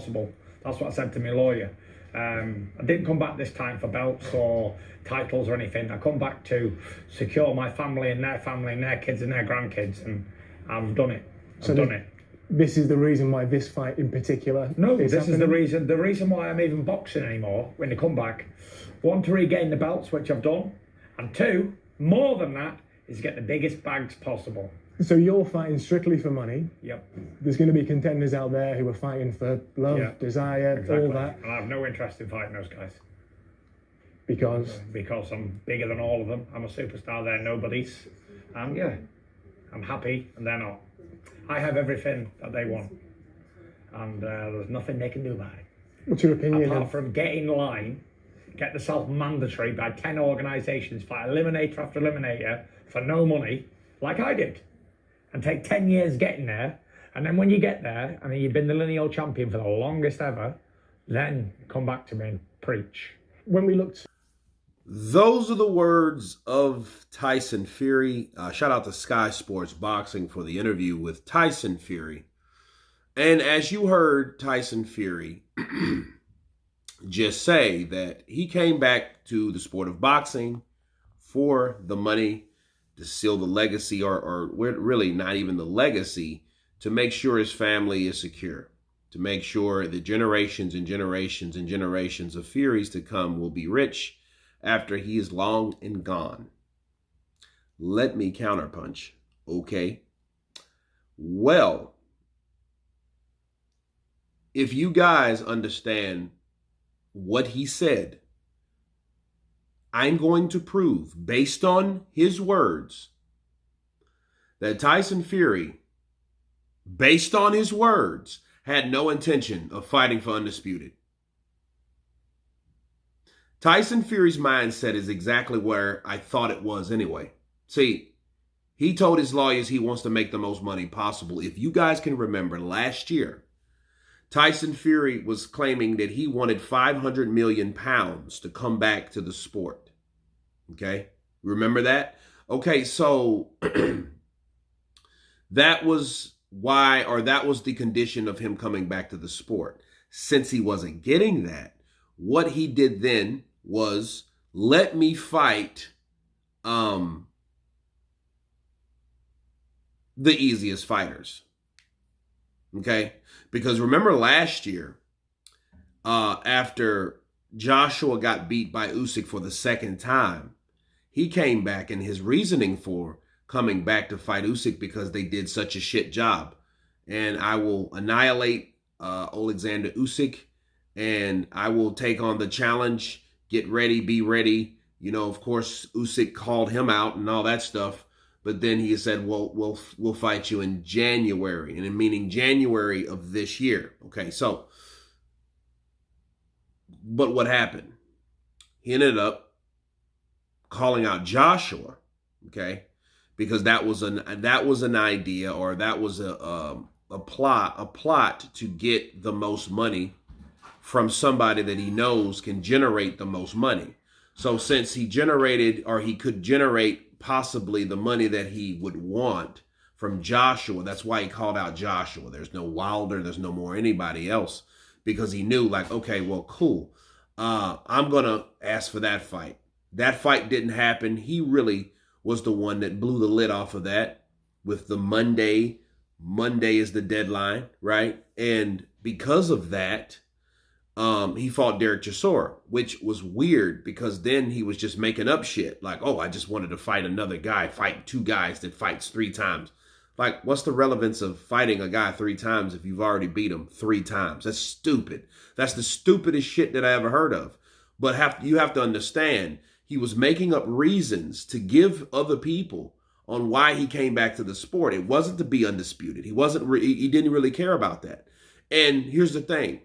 possible. That's what I said to my lawyer. I didn't come back this time for belts or titles or anything. I come back to secure my family and their kids and their grandkids, and I've done it. I've done it. This is the reason why this fight in particular. No, this is the reason. The reason why I'm even boxing anymore when they come back. One, to regain the belts, which I've done, and two, more than that, is to get the biggest bags possible. So you're fighting strictly for money. Yep. There's going to be contenders out there who are fighting for love, desire, all that. And I have no interest in fighting those guys. Because I'm bigger than all of them. I'm a superstar, they're nobodies. And yeah, I'm happy and they're not. I have everything that they want. And there's nothing they can do about it. What's your opinion? Apart from get in line, get the self-mandatory by 10 organisations, fight eliminator after eliminator for no money, like I did. And take 10 years getting there, and then when you get there, and you've been the lineal champion for the longest ever, then come back to me and preach. When we looked... Those are the words of Tyson Fury. Shout out to Sky Sports Boxing for the interview with Tyson Fury. And as you heard Tyson Fury just say that he came back to the sport of boxing for the money, to seal the legacy, or really not even the legacy, to make sure his family is secure, to make sure that generations and generations and generations of Furies to come will be rich after he is long and gone. Let me counterpunch, okay? Well, if you guys understand what he said, I'm going to prove, based on his words, that Tyson Fury, based on his words, had no intention of fighting for Undisputed. Tyson Fury's mindset is exactly where I thought it was anyway. See, he told his lawyers he wants to make the most money possible. If you guys can remember, last year, Tyson Fury was claiming that he wanted 500 million pounds to come back to the sport. Okay? Remember that? Okay, so that was why, or that was the condition of him coming back to the sport. Since he wasn't getting that, what he did then was, let me fight the easiest fighters. Okay? Because remember last year, after Joshua got beat by Usyk for the second time, he came back, and his reasoning for coming back to fight Usyk because they did such a shit job. And I will annihilate Alexander Usyk, and I will take on the challenge. Get ready, be ready. You know, of course, Usyk called him out and all that stuff. But then he said, well, we'll fight you in January, and meaning January of this year. Okay, so, but what happened? He ended up calling out Joshua, okay, because that was an idea, or that was a plot to get the most money from somebody that he knows can generate the most money. So since he generated, or he could generate possibly the money that he would want from Joshua, that's why he called out Joshua. There's no Wilder, there's no more anybody else, because he knew, like, okay, well, cool. I'm going to ask for that fight. That fight didn't happen. He really was the one that blew the lid off of that with the Monday. Monday is the deadline, right? And because of that, he fought Derek Chisora, which was weird because then he was just making up shit. Like, oh, I just wanted to fight another guy, fight two guys that fights 3 times. Like, what's the relevance of fighting a guy 3 times if you've already beat him 3 times? That's stupid. That's the stupidest shit that I ever heard of. But you have to understand, he was making up reasons to give other people on why he came back to the sport. It wasn't to be undisputed. He didn't really care about that. And here's the thing.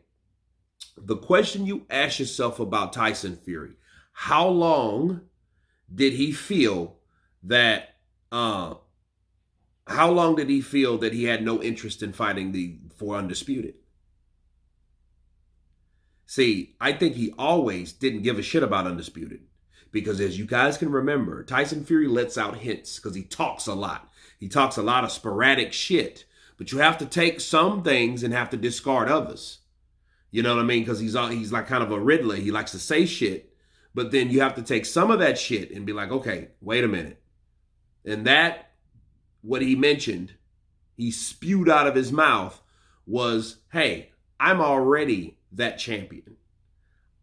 The question you ask yourself about Tyson Fury, how long did he feel that he had no interest in fighting for Undisputed? See, I think he always didn't give a shit about Undisputed. Because as you guys can remember, Tyson Fury lets out hints because he talks a lot. He talks a lot of sporadic shit. But you have to take some things and have to discard others. You know what I mean? Because he's like kind of a Riddler. He likes to say shit, but then you have to take some of that shit and be like, okay, wait a minute. And that, what he mentioned, he spewed out of his mouth was, hey, I'm already that champion.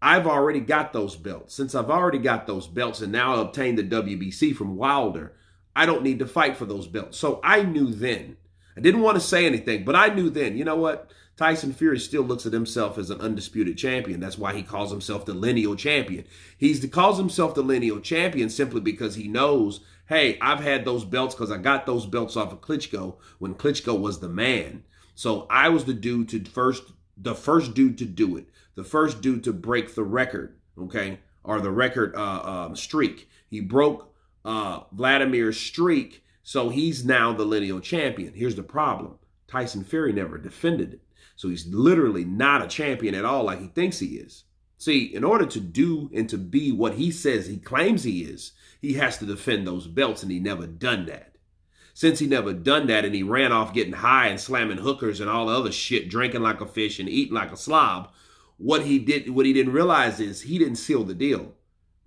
I've already got those belts. Since I've already got those belts and now I obtained the WBC from Wilder, I don't need to fight for those belts. So I knew then. I didn't want to say anything, but I knew then, you know what? Tyson Fury still looks at himself as an undisputed champion. That's why he calls himself the lineal champion. He calls himself the lineal champion simply because he knows, hey, I've had those belts because I got those belts off of Klitschko when Klitschko was the man. So I was the dude the first dude to do it, the first dude to break the record, okay, or the record streak. He broke Vladimir's streak, so he's now the lineal champion. Here's the problem. Tyson Fury never defended it. So he's literally not a champion at all like he thinks he is. See, in order to do and to be what he says he claims he is, he has to defend those belts, and he never done that. Since he never done that and he ran off getting high and slamming hookers and all the other shit, drinking like a fish and eating like a slob, what he didn't realize is he didn't seal the deal.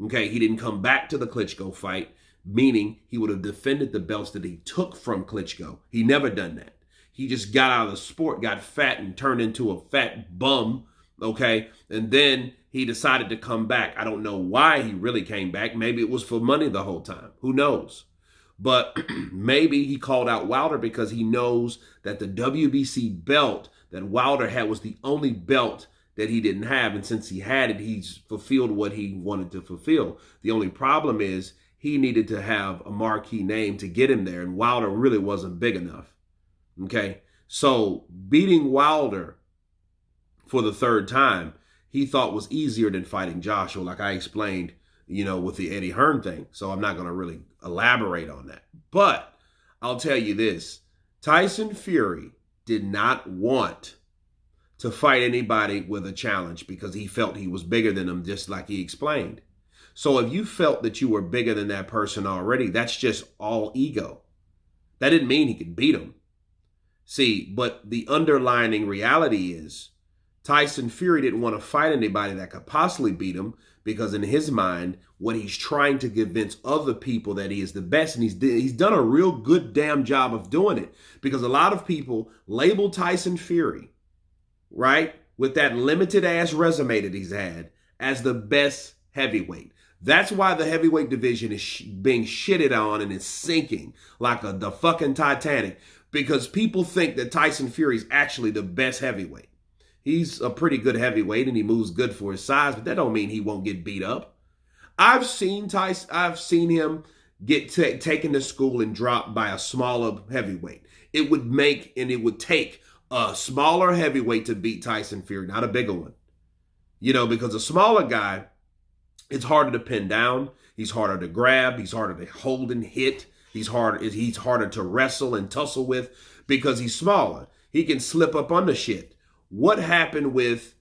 Okay, he didn't come back to the Klitschko fight, meaning he would have defended the belts that he took from Klitschko. He never done that. He just got out of the sport, got fat and turned into a fat bum, okay? And then he decided to come back. I don't know why he really came back. Maybe it was for money the whole time. Who knows? But maybe he called out Wilder because he knows that the WBC belt that Wilder had was the only belt that he didn't have. And since he had it, he's fulfilled what he wanted to fulfill. The only problem is he needed to have a marquee name to get him there, and Wilder really wasn't big enough. Okay, so beating Wilder for the third time, he thought was easier than fighting Joshua, like I explained, with the Eddie Hearn thing. So I'm not going to really elaborate on that. But I'll tell you this, Tyson Fury did not want to fight anybody with a challenge because he felt he was bigger than them, just like he explained. So if you felt that you were bigger than that person already, that's just all ego. That didn't mean he could beat him. See, but the underlying reality is Tyson Fury didn't want to fight anybody that could possibly beat him because in his mind, what he's trying to convince other people that he is the best, and he's done a real good damn job of doing it because a lot of people label Tyson Fury, right, with that limited ass resume that he's had as the best heavyweight. That's why the heavyweight division is being shitted on and it's sinking like the fucking Titanic. Because people think that Tyson Fury is actually the best heavyweight. He's a pretty good heavyweight and he moves good for his size, but that don't mean he won't get beat up. I've seen him get taken to school and dropped by a smaller heavyweight. It would take a smaller heavyweight to beat Tyson Fury, not a bigger one. Because a smaller guy, it's harder to pin down. He's harder to grab. He's harder to hold and hit. He's harder to wrestle and tussle with because he's smaller. He can slip up under shit. What happened with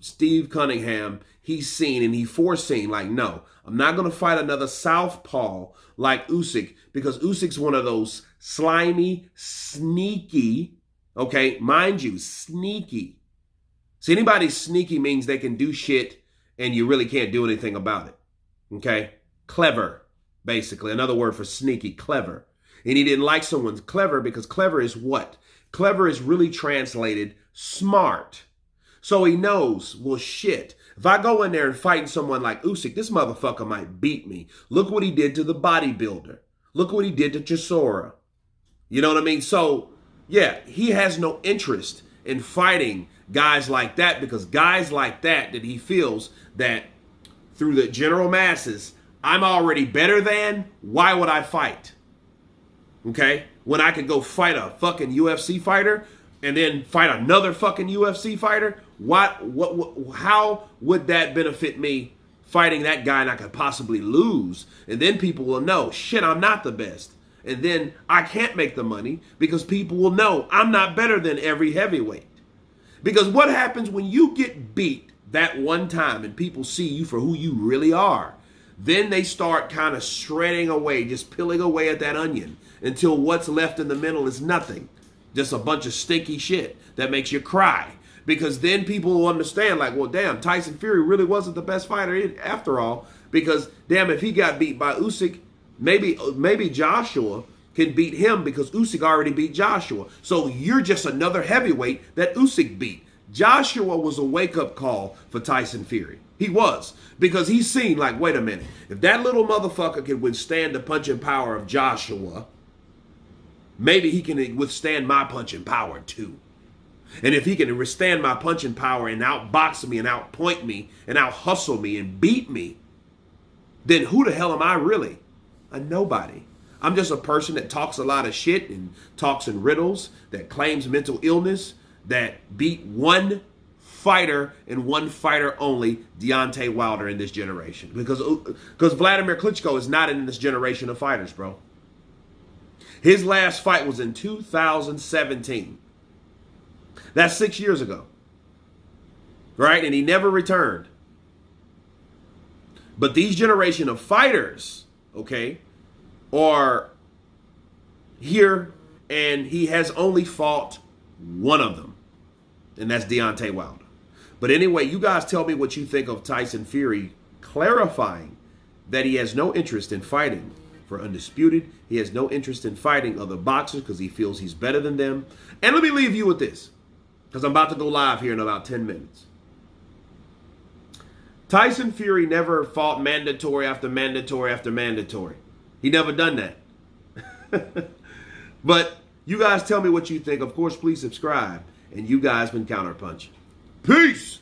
Steve Cunningham? He's seen and he foreseen, like, no, I'm not going to fight another southpaw like Usyk because Usyk's one of those slimy, sneaky, okay, mind you, sneaky. See, anybody sneaky means they can do shit and you really can't do anything about it, okay? Clever. Basically, another word for sneaky, clever. And he didn't like someone clever because clever is what? Clever is really translated smart. So he knows, well, shit, if I go in there and fight someone like Usyk, this motherfucker might beat me. Look what he did to the bodybuilder. Look what he did to Chisora. You know what I mean? So, yeah, he has no interest in fighting guys like that because guys like that he feels that through the general masses, I'm already better than, why would I fight? Okay? When I could go fight a fucking UFC fighter and then fight another fucking UFC fighter, how would that benefit me fighting that guy and I could possibly lose? And then people will know, shit, I'm not the best. And then I can't make the money because people will know I'm not better than every heavyweight. Because what happens when you get beat that one time and people see you for who you really are? Then they start kind of shredding away, just peeling away at that onion until what's left in the middle is nothing. Just a bunch of stinky shit that makes you cry. Because then people will understand, like, well, damn, Tyson Fury really wasn't the best fighter after all. Because, damn, if he got beat by Usyk, maybe Joshua can beat him because Usyk already beat Joshua. So you're just another heavyweight that Usyk beat. Joshua was a wake-up call for Tyson Fury. He was. Because he's seen, like, wait a minute. If that little motherfucker can withstand the punching power of Joshua, maybe he can withstand my punching power too. And if he can withstand my punching power and outbox me and outpoint me and out-hustle me and beat me, then who the hell am I really? A nobody. I'm just a person that talks a lot of shit and talks in riddles, that claims mental illness, that beat one fighter and one fighter only, Deontay Wilder, in this generation. Because Vladimir Klitschko is not in this generation of fighters, bro. His last fight was in 2017. That's 6 years ago. Right? And he never returned. But these generation of fighters, okay, are here, and he has only fought one of them. And that's Deontay Wilder. But anyway, you guys tell me what you think of Tyson Fury clarifying that he has no interest in fighting for Undisputed. He has no interest in fighting other boxers because he feels he's better than them. And let me leave you with this, because I'm about to go live here in about 10 minutes. Tyson Fury never fought mandatory after mandatory after mandatory. He never done that. But you guys tell me what you think. Of course, please subscribe. And you guys been counterpunching. Peace!